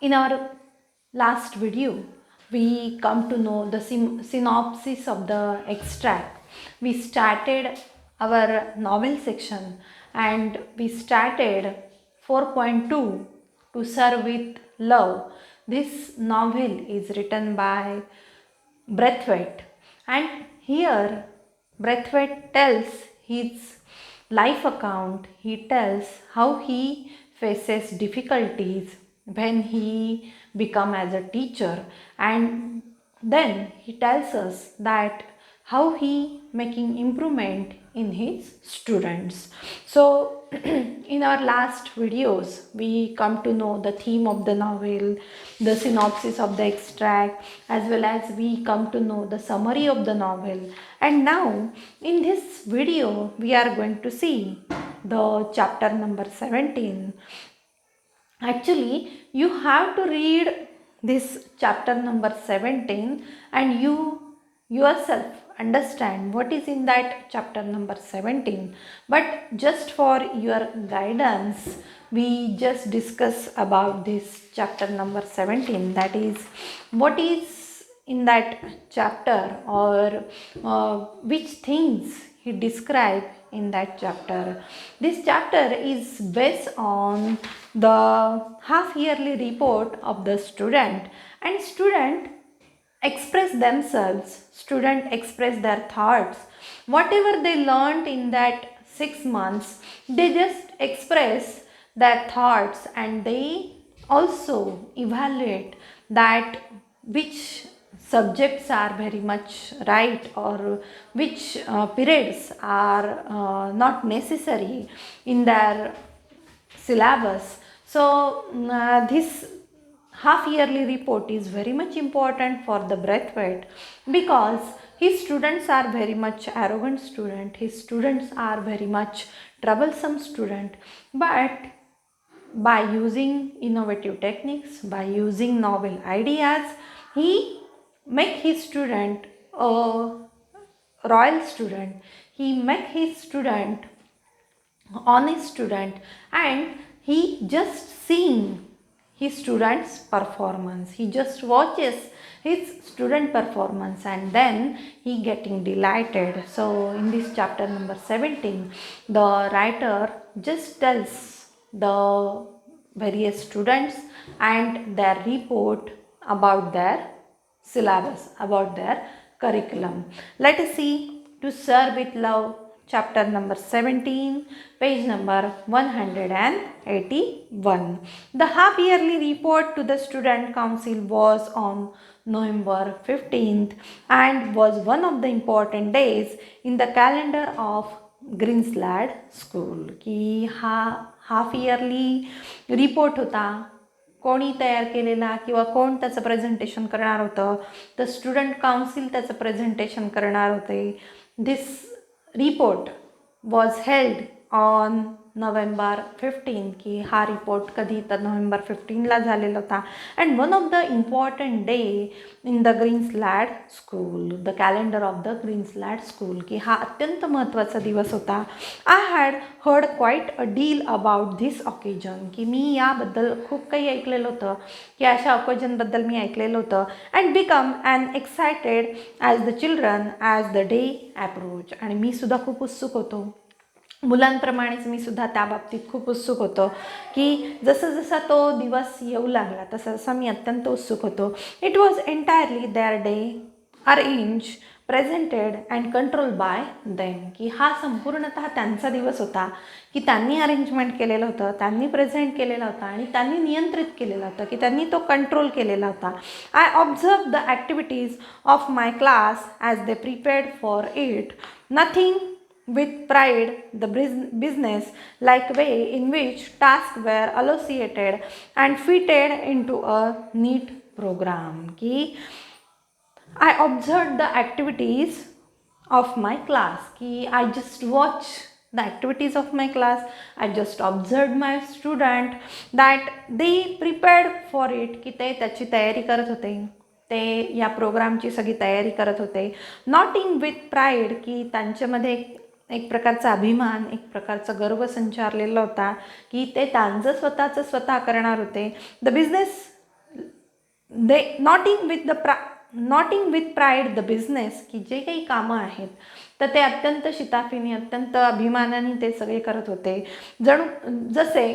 In our last video, we come to know the synopsis of the extract. We started our novel section and we started 4.2 to serve with love. This novel is written by Braithwaite, and here Braithwaite tells his life account. He tells how he faces difficulties when he become as a teacher, and then he tells us that how he making improvement in his students. So in our last videos we come to know the theme of the novel, the synopsis of the extract, as well as we come to know the summary of the novel. And now in this video we are going to see the chapter number 17. Actually, you have to read this chapter number 17 and you yourself understand what is in that chapter number 17. But just for your guidance, we just discuss about this chapter number 17. That is, what is in that chapter, or which things he described in that chapter. This chapter is based on the half yearly report of the student, and student express themselves, student express their thoughts, whatever they learned in that 6 months, they just express their thoughts, and they also evaluate that which subjects are very much right, or which periods are not necessary in their syllabus. So this half yearly report is very much important for the Braithwaite, because his students are very much arrogant student, his students are very much troublesome student, but by using innovative techniques, by using novel ideas, he make his student a royal student, he make his student honest student, and he just seeing his students performance, he just watches his student performance, and then he getting delighted. So in this chapter number 17, the writer just tells the various students and their report about their syllabus, about their curriculum. Let us see To Serve with Love, chapter number 17, page number 181. The half yearly report to the student council was on November 15th and was one of the important days in the calendar of Greenslade school. की हा half yearly report होता, कोणी तयार केलेला किंवा कोण त्याचं presentation करणार होतं, तर स्टुडंट काउन्सिल त्याचं प्रेझेंटेशन करणार होते. This report was held on November 15, की हा रिपोर्ट कधी तर नोव्हेंबर 15ला झालेला होता. And one of the important day in the Greenslade school, the calendar of the Greenslade school, की हा अत्यंत महत्त्वाचा दिवस होता. I had heard quite a deal about this occasion, की मी याबद्दल खूप काही ऐकलेलं होतं, की अशा ऑकेजनबद्दल मी ऐकलेलं होतं. And become an excited as the children as the day approach, आणि मी सुद्धा खूप उत्सुक होतो, मुलांप्रमाणेच मी सुद्धा त्या बाबतीत खूप उत्सुक होतो, की जसं जसा तो दिवस येऊ लागला तसा जसा मी अत्यंत उत्सुक होतो. It was entirely their day arrange, presented and control by them, की हा संपूर्णतः त्यांचा दिवस होता, की त्यांनी अरेंजमेंट केलेलं होतं, त्यांनी प्रेझेंट केलेला होता आणि त्यांनी नियंत्रित केलेला होता, की त्यांनी तो कंट्रोल केलेला होता. I observe the activities of my class as they prepared for it, nothing with pride the business like way in which tasks were allocated and fitted into a neat program. की I observed the activities of my class, की I just watch the activities of my class, I just observed my student that they prepared for it, की ते त्याची तयारी करत होते, ते या प्रोग्रामची सगळी तयारी करत होते. नॉटिंग विथ प्राईड, की त्यांच्यामध्ये एक प्रकारचा अभिमान, एक प्रकारचा गर्व संचारलेला होता, की ते त्यांचं स्वतःचं स्वतः करणार होते. The business they noting with pride the business, की जे काही कामं आहेत तर ते अत्यंत शिताफीने, अत्यंत अभिमानाने ते सगळे करत होते. जणू जसे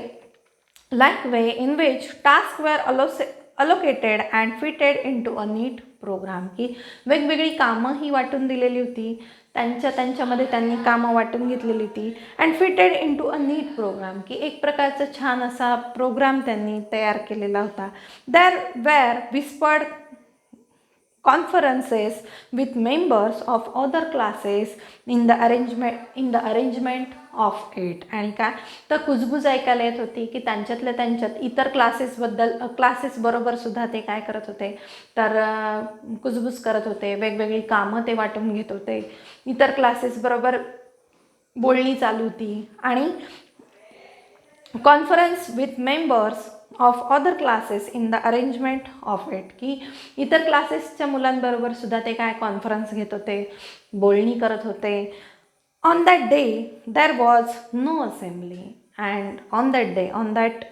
like way in which tasks were allocated and fitted into a neat program, की वेगवेगळी कामं ही वाटून दिलेली होती, त्यांच्यामध्ये त्यांनी कामं वाटून घेतलेली होती. And fitted into a neat programme, की एक प्रकारचा छान असा प्रोग्राम त्यांनी तयार केलेला होता. There were whispered conferences with members of other classes in the arrangement of it. आणि काय तर कुजबूज ऐकायला येत होती की त्यांच्यात इतर क्लासेस बरोबर सुद्धा ते काय करत होते तर कुजबूज करत होते, वेगवेगळी कामं ते वाटून घेत होते, इतर क्लासेस बरोबर बोलणी चालू होती. आणि conference with members of other classes in the arrangement of it, की इतर क्लासेसच्या मुलांबरोबर सुद्धा ते काय कॉन्फरन्स घेत होते, बोलणी करत होते. On that day there was no assembly and on that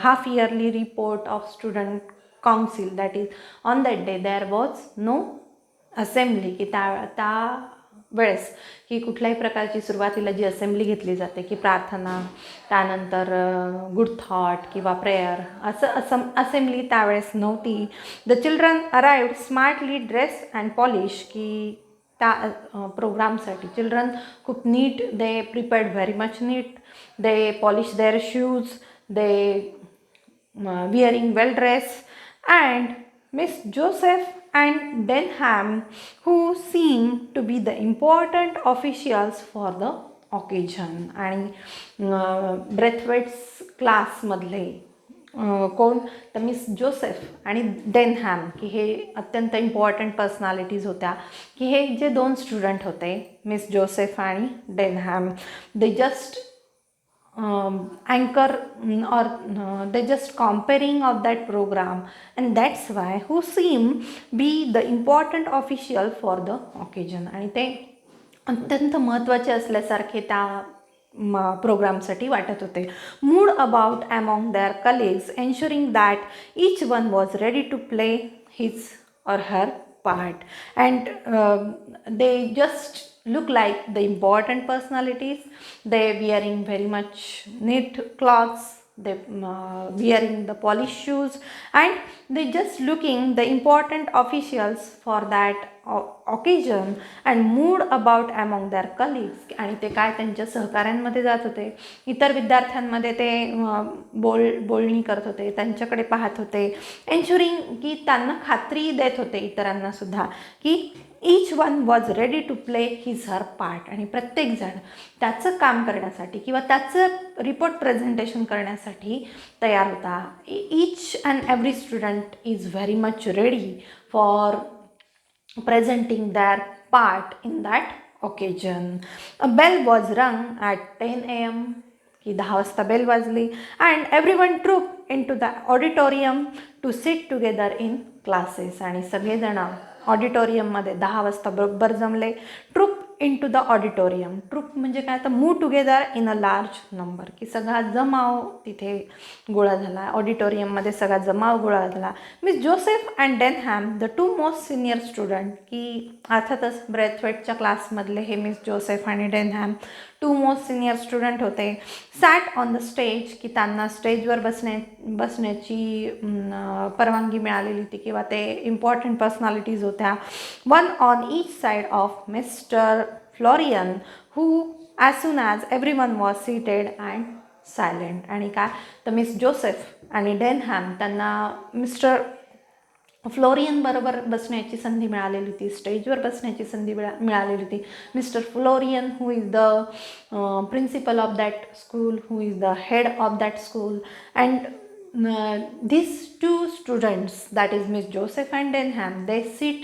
half yearly report of student council, that is on that day there was no assembly, की त्या वेळेस की कुठल्याही प्रकारची सुरुवातीला जी असेंब्ली घेतली जाते की प्रार्थना, त्यानंतर गुड थॉट किंवा प्रेयर, असं असेंब्ली त्यावेळेस नव्हती. The children arrived smartly dress and polish, की त्या प्रोग्रामसाठी चिल्ड्रन खूप नीट, दे प्रिपेअर्ड व्हेरी मच नीट, they polish their shoes, they wearing well dressed, and Miss Joseph and Denham, who seemed to be the important officials for the occasion. आणि ब्रेथवेट्स क्लासमधले कोण तर miss Joseph आणि डेनहॅम, की हे अत्यंत इम्पॉर्टंट पर्सनॅलिटीज होत्या, की हे जे दोन स्टुडंट होते मिस जोसेफ आणि Denham, they just anchor or they just comparing of that program, and that's why who seem be the important official for the occasion. आणि ते अत्यंत महत्त्वाचे असल्यासारखे त्या प्रोग्रामसाठी वाटत होते. Moved about among their colleagues ensuring that each one was ready to play his or her part, and they just look like the important personalities. They wearing very much neat clothes, they wearing the polished shoes, and they just looking the important officials for that occasion, and mood about among their colleagues. आणि ते काय त्यांच्या सहकाऱ्यांमध्ये जात होते, इतर विद्यार्थ्यांमध्ये ते बोलणी करत होते, त्यांच्याकडे पाहत होते, एन्शुरिंग की त्यांना खात्री देत होते इतरांना सुद्धा की each one was ready to play his her part. आणि प्रत्येकजण त्याचं काम करण्यासाठी किंवा त्याचं रिपोर्ट प्रेझेंटेशन करण्यासाठी तयार होता. Each and every student is very much ready for presenting their part in that occasion. A bell was rung at 10 a.m. की 10 वाजता बेल वाजली, and everyone trooped into the auditorium to sit together in classes. आणि सगळेजण ऑडिटोरियममध्ये 10 वाजता बरोबर जमले. Troop into the auditorium, troop म्हणजे काय तर move together in a large number, की सगळा जमाव तिथे गोळा झाला, ऑडिटोरियममध्ये सगळा जमाव गोळा झाला. Miss Joseph and Denham, the two most senior student, की अर्थातच ब्रेथवेटच्या क्लासमधले हे मिस जोसेफ आणि Denham two most senior student होते. सॅट ऑन द स्टेज, की त्यांना स्टेजवर बसण्याची परवानगी मिळालेली होती किंवा ते इम्पॉर्टंट पर्सनॅलिटीज होत्या. One on each side of mister Florian, who as soon as every one was seated and silent. आणि काय तर मिस जोसेफ आणि डेनहॅम त्यांना मिस्टर फ्लोरियन बरोबर बसण्याची संधी मिळालेली होती, स्टेजवर बसण्याची संधी मिळालेली होती. Mister Florian, who is the principal of that school, who is the head of that school, and these two students, that is Miss Joseph and Denham, they sit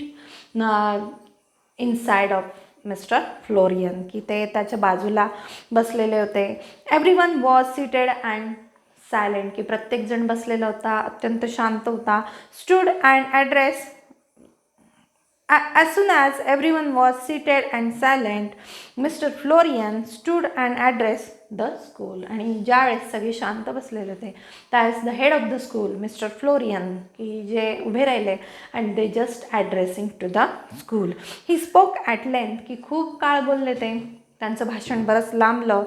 inside of Mr. Florian, की ते त्याच्या बाजूला बसलेले होते. Everyone was seated and silent, की प्रत्येकजण बसलेला होता, अत्यंत शांत होता. Stood and addressed As soon as everyone was seated and silent, Mr. Florian stood and addressed the school. आणि ज्यावेळेस सगळे शांत बसलेले होते त्यावेळेस the head of the school mister Florian की जे उभे राहिले and they just addressing to the school. He spoke at length की खूप काळ बोलले ते, त्यांचं भाषण बरंच लांबलं.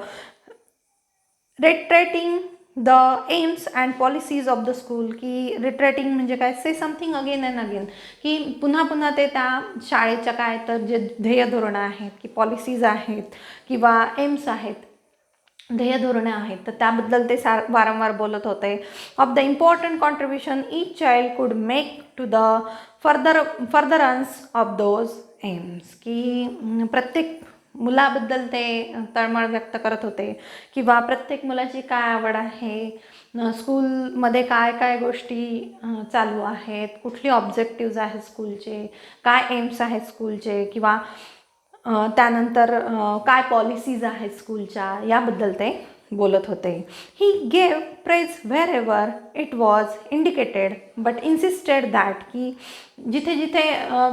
Reiterating the aims and policies of the school की रिट्रेटिंग म्हणजे काय, say something again and again की पुन्हा पुन्हा ते त्या शाळेच्या काय तर जे ध्येय धोरणं आहेत की पॉलिसीज आहेत किंवा एम्स आहेत, ध्येय धोरणे आहेत, तर त्याबद्दल ते वारंवार बोलत होते. Of the important contribution each child could make to the furtherance of those aims की प्रत्येक मुलाबद्दल ते तळमळ व्यक्त करत होते किंवा प्रत्येक मुलाची काय आवड आहे, स्कूलमध्ये काय काय गोष्टी चालू आहेत, कुठली ऑब्जेक्टिव्ज आहेत स्कूलचे, काय एम्स आहेत स्कूलचे किंवा त्यानंतर काय पॉलिसीज आहेत स्कूलच्या, याबद्दल ते बोलत होते. He gave praise where ever it was indicated but इन्सिस्टेड that की जिथे जिथे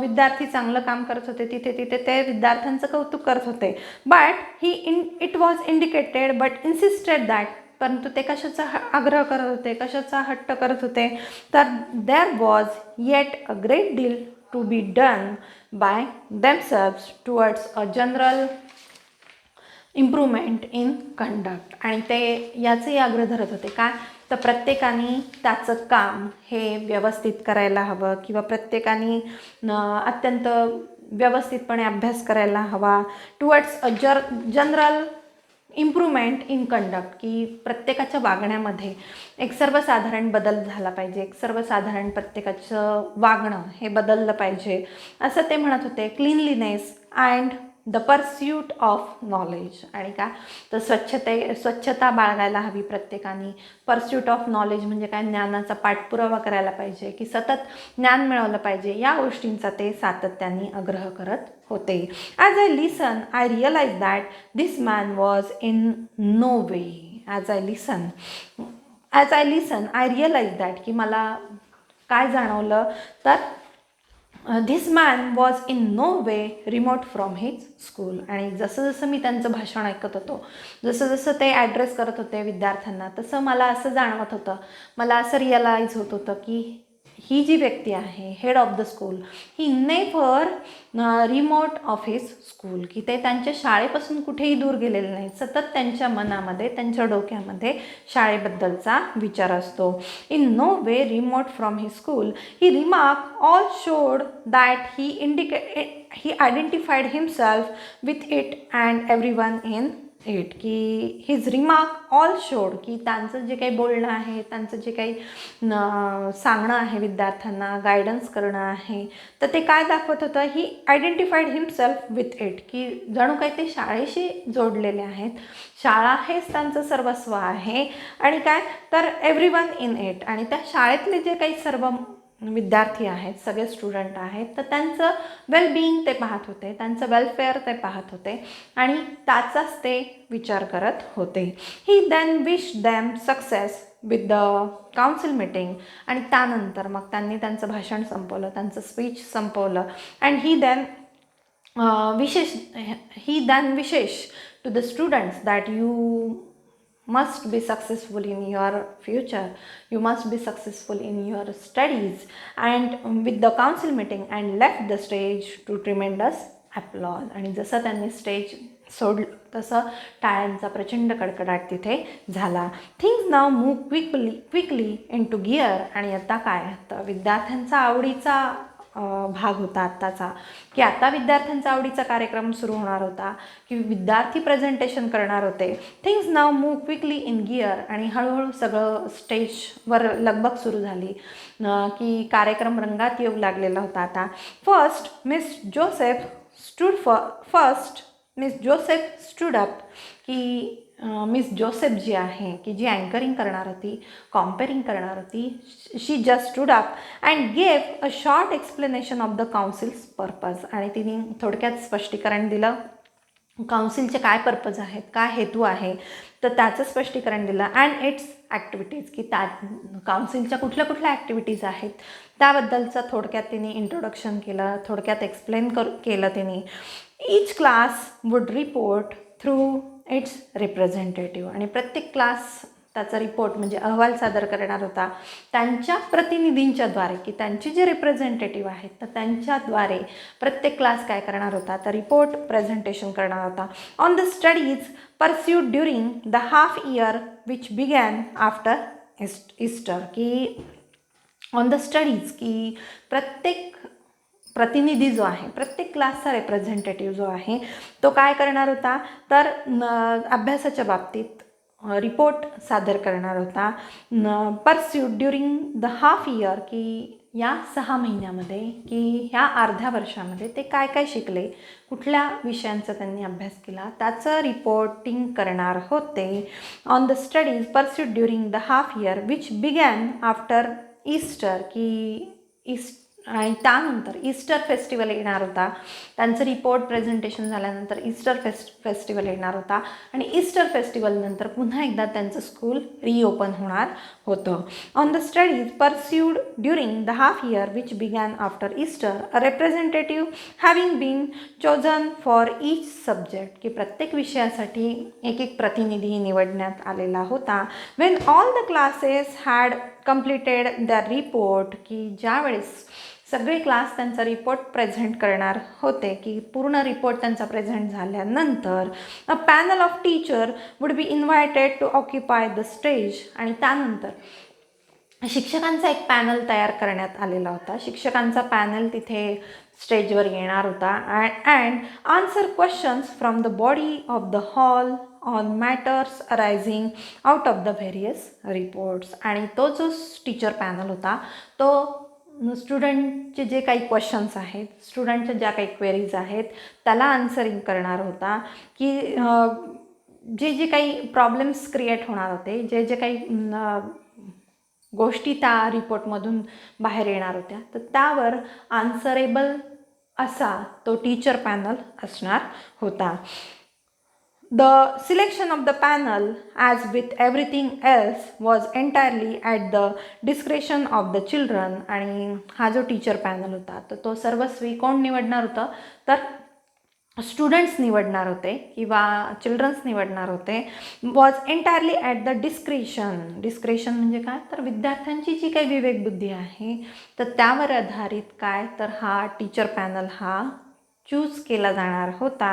विद्यार्थी चांगलं काम करत होते तिथे तिथे ते विद्यार्थ्यांचं कौतुक करत होते. But it was indicated but इन्सिस्टेड that, परंतु ते कशाचा आग्रह करत होते, कशाचा हट्ट करत होते, तर there was yet a great deal to be done by themselves towards a general improvement in conduct. आणि ते याचंही आग्रह धरत होते काय, तर प्रत्येकाने त्याचं काम हे व्यवस्थित करायला हवं किंवा प्रत्येकाने अत्यंत व्यवस्थितपणे अभ्यास करायला हवा. Towards a general improvement in conduct की प्रत्येकाच्या वागण्यामध्ये एक सर्वसाधारण बदल झाला पाहिजे, एक सर्वसाधारण प्रत्येकाचं वागणं हे बदललं पाहिजे असं ते म्हणत होते. Cleanliness and the pursuit of knowledge, आणि का तर स्वच्छता बाळगायला हवी प्रत्येकाने. परस्यूट ऑफ नॉलेज म्हणजे काय, ज्ञानाचा पाठपुरावा करायला पाहिजे की सतत ज्ञान मिळवलं पाहिजे, या गोष्टींचा ते सातत्याने आग्रह करत होते. As I listen I realise that this man was in no way. As I listen I realise that की मला काय जाणवलं तर this man was in no way remote from his school. आणि जसं जसं मी त्यांचं भाषण ऐकत होतो, जसं जसं ते ॲड्रेस करत होते विद्यार्थ्यांना, तसं मला असं जाणवत होतं, मला असं रिअलाईज होत होतं की ही जी व्यक्ती आहे head of the school, he never remote of his school की ते त्यांच्या शाळेपासून कुठेही दूर गेलेले नाहीत. सतत त्यांच्या मनामध्ये, त्यांच्या डोक्यामध्ये शाळेबद्दलचा विचार असतो. In no way remote from his school he remark all showed that he identified himself with it and everyone in it की हिज रिमार्क ऑल शोड की त्यांचं जे काही बोलणं आहे, त्यांचं जे काही सांगणं आहे विद्यार्थ्यांना, गायडन्स करणं आहे, तर ते काय दाखवत होतं, ही आयडेंटिफाईड हिमसेल्फ विथ इट की जणू काही ते शाळेशी जोडलेले आहेत, शाळा हेच त्यांचं सर्वस्व आहे. आणि काय तर एव्हरीवन इन इट, आणि त्या शाळेतले जे काही सर्व विद्यार्थी आहेत, सगळे स्टुडंट आहेत, तर त्यांचं वेलबिईंग ते पाहत होते, त्यांचं वेलफेअर ते पाहत होते आणि त्याचाच ते विचार करत होते. He then wish them success with the council meeting. आणि त्यानंतर मग त्यांनी त्यांचं भाषण संपवलं, त्यांचं स्पीच संपवलं. And he then wished to the students that you must be successful in your future, you must be successful in your studies, and with the council meeting and left the stage to tremendous applause. आणि जसं त्यांनी stage सोडलं तसं टाळ्यांचा प्रचंड कडकडाट तिथे झाला. Things now move quickly into gear. आणि आता काय, तर विद्यार्थ्यांचा आवडीचा भाग होता आत्ताचा, की आता विद्यार्थ्यांचा आवडीचा कार्यक्रम सुरू होणार होता की विद्यार्थी प्रेझेंटेशन करणार होते. Things now move quickly in gear. आणि हळूहळू सगळं स्टेजवर लगबग सुरू झाली की कार्यक्रम रंगात येऊ लागलेला होता आता. मिस जोसेफ स्टूड अप की मिस जोसेफ जी आहे की जी अँकरिंग करणार होती, कॉम्पेरिंग करणार होती, she just stood up and gave a short explanation of the council's purpose. आणि तिने थोडक्यात स्पष्टीकरण दिलं काउन्सिलचे काय पर्पज आहेत, काय हेतू आहे, तर त्याचं स्पष्टीकरण दिलं. अँड इट्स ॲक्टिव्हिटीज, की त्या काउन्सिलच्या कुठल्या कुठल्या ॲक्टिव्हिटीज आहेत त्याबद्दलचं थोडक्यात तिने इंट्रोडक्शन केलं, थोडक्यात एक्सप्लेन केलं तिने. Each class would report through it's representative, आणि प्रत्येक क्लास त्याचा रिपोर्ट म्हणजे अहवाल सादर करणार होता त्यांच्या प्रतिनिधींच्याद्वारे, की त्यांचे जे रिप्रेझेंटेटिव्ह आहेत तर त्यांच्याद्वारे प्रत्येक क्लास काय करणार होता, तर रिपोर्ट प्रेझेंटेशन करणार होता. On the studies pursued during the half year which began after Easter, की ऑन द स्टडीज, की प्रत्येक प्रतिनिधी जो आहे, प्रत्येक क्लासचा रिप्रेझेंटेटिव्ह जो आहे तो काय करणार होता, तर अभ्यासाच्या बाबतीत रिपोर्ट सादर करणार होता. Pursued during the half year, की या 6 महिन्यामध्ये, की ह्या अर्ध्या वर्षामध्ये ते काय काय शिकले, कुठल्या विषयांचा त्यांनी अभ्यास केला त्याचं रिपोर्टिंग करणार होते. On the studies pursued during the half year which began after Easter, की आणि त्यानंतर ईस्टर फेस्टिवल येणार होता. त्यांचं रिपोर्ट प्रेझेंटेशन झाल्यानंतर ईस्टर फेस्टिवल येणार होता, आणि ईस्टर फेस्टिवलनंतर पुन्हा एकदा त्यांचं स्कूल रिओपन होणार होतं. On the studies pursued during the half year which began after Easter, a representative having been chosen for each subject, की प्रत्येक विषयासाठी एक एक प्रतिनिधी निवडण्यात आलेला होता. When all the classes had completed their report, की ज्यावेळेस सगळे क्लास त्यांचा रिपोर्ट प्रेझेंट करणार होते, की पूर्ण रिपोर्ट त्यांचा प्रेझेंट झाल्यानंतर a panel of teacher would be invited to occupy the stage, आणि त्यानंतर शिक्षकांचा एक पॅनल तयार करण्यात आलेला होता. शिक्षकांचा पॅनल तिथे स्टेजवर येणार होता and answer questions from the body of the hall on matters arising out of the various reports, आणि तो जो टीचर पॅनल होता तो स्टुडंटचे जे काही क्वेश्चन्स आहेत, स्टुडंटच्या ज्या काही क्वेरीज आहेत त्याला आन्सरिंग करणार होता, की जे जे काही प्रॉब्लेम्स क्रिएट होणार होते, जे जे काही गोष्टी त्या रिपोर्टमधून बाहेर येणार होत्या, तर त्यावर आन्सरेबल असा तो टीचर पॅनल असणार होता. The selection of the panel, as with everything else, was entirely at the discretion of the children. आणि हा जो टीचर पॅनल होता तर तो सर्वस्वी कोण निवडणार होतं, तर स्टुडंट्स निवडणार होते किंवा चिल्ड्रन्स निवडणार होते. Was entirely at the discretion म्हणजे काय, तर विद्यार्थ्यांची जी काही विवेकबुद्धी आहे तर त्यावर आधारित काय, तर हा टीचर पॅनल हा चूज केला जाणार होता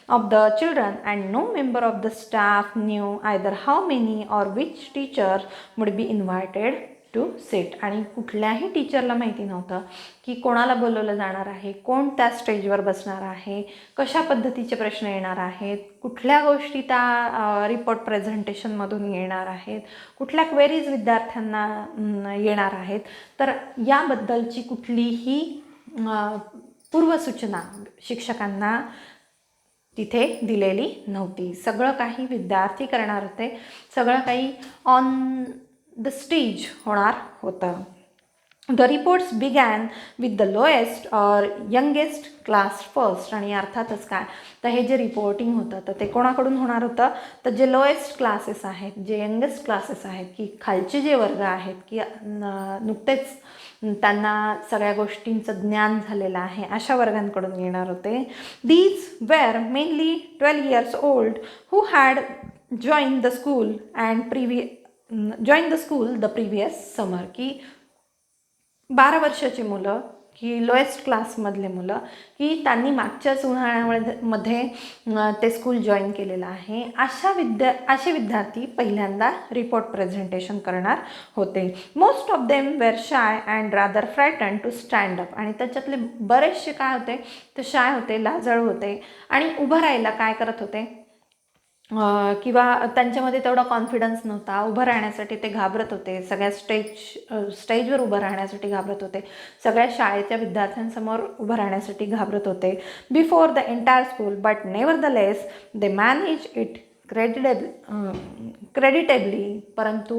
of the children, and no member of the staff knew either how many or which teacher would be invited to sit. आणि कुठल्याही टीचरला माहिती नव्हतं की कोणाला बोलवलं जाणार आहे, कोण त्या स्टेजवर बसणार आहे, कशा पद्धतीचे प्रश्न येणार आहेत, कुठल्या गोष्टी त्या रिपोर्ट प्रेझेंटेशनमधून येणार आहेत, कुठल्या क्वेरीज विद्यार्थ्यांना येणार आहेत, तर याबद्दलची कुठलीही पूर्वसूचना शिक्षकांना तिथे दिलेली नव्हती. सगळं काही विद्यार्थी करणार होते, सगळं काही ऑन द स्टेज होणार होतं. The reports begin with the lowest or youngest class first, आणि अर्थातच काय, तर हे जे रिपोर्टिंग होतं तर ते कोणाकडून होणार होतं, तर जे लोएस्ट क्लासेस आहेत, जे यंगेस्ट क्लासेस आहेत, की खालचे जे वर्ग आहेत, की नुकतेच त्यांना सगळ्या गोष्टींचं ज्ञान झालेलं आहे अशा वर्गांकडून येणार होते. These were mainly 12 years old who had join the school the previous summer, की 12 वर्षाची मुलं, की लोएस्ट क्लासमधले मुलं, की त्यांनी मागच्याच उन्हाळ्यामध्ये ते स्कूल जॉईन केलेलं आहे, असे विद्यार्थी पहिल्यांदा रिपोर्ट प्रेझेंटेशन करणार होते. Most of them were shy and rather frightened to stand up, आणि त्याच्यातले बरेचसे काय होते, ते शाय होते, लाजाळू होते, आणि उभं राहायला काय करत होते, किंवा त्यांच्यामध्ये तेवढा कॉन्फिडन्स नव्हता, उभं राहण्यासाठी ते घाबरत होते, सगळ्या स्टेजवर उभं राहण्यासाठी घाबरत होते, सगळ्या शाळेच्या विद्यार्थ्यांसमोर उभं राहण्यासाठी घाबरत होते. Before the entire school, but nevertheless they manage it creditably, परंतु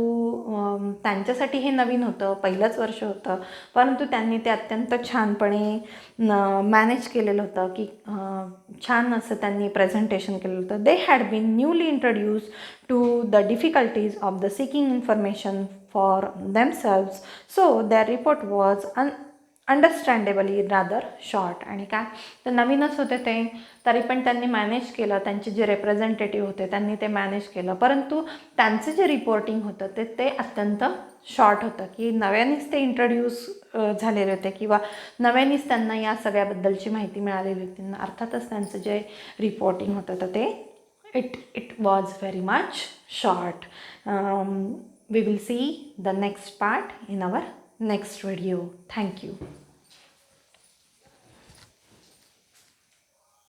त्यांच्यासाठी हे नवीन होतं, पहिलंच वर्ष होतं, परंतु त्यांनी ते अत्यंत छानपणे मॅनेज केलेलं होतं की छान असं त्यांनी प्रेझेंटेशन केलेलं होतं. They had been newly introduce to the difficulties of the seeking information for themselves, so their report was understandably rather short. आणि काय, तर नवीनच होते ते, तरी पण त्यांनी मॅनेज केलं. त्यांचे जे रिप्रेझेंटेटिव्ह होते त्यांनी ते मॅनेज केलं, परंतु त्यांचं जे रिपोर्टिंग होतं ते अत्यंत शॉर्ट होतं, की नव्यानेच ते इंट्रोड्यूस झालेले होते किंवा नव्यानेच त्यांना या सगळ्याबद्दलची माहिती मिळालेली होती. अर्थातच त्यांचं जे रिपोर्टिंग होतं तर ते it was very much short. We will see the next part in our next video. Thank you.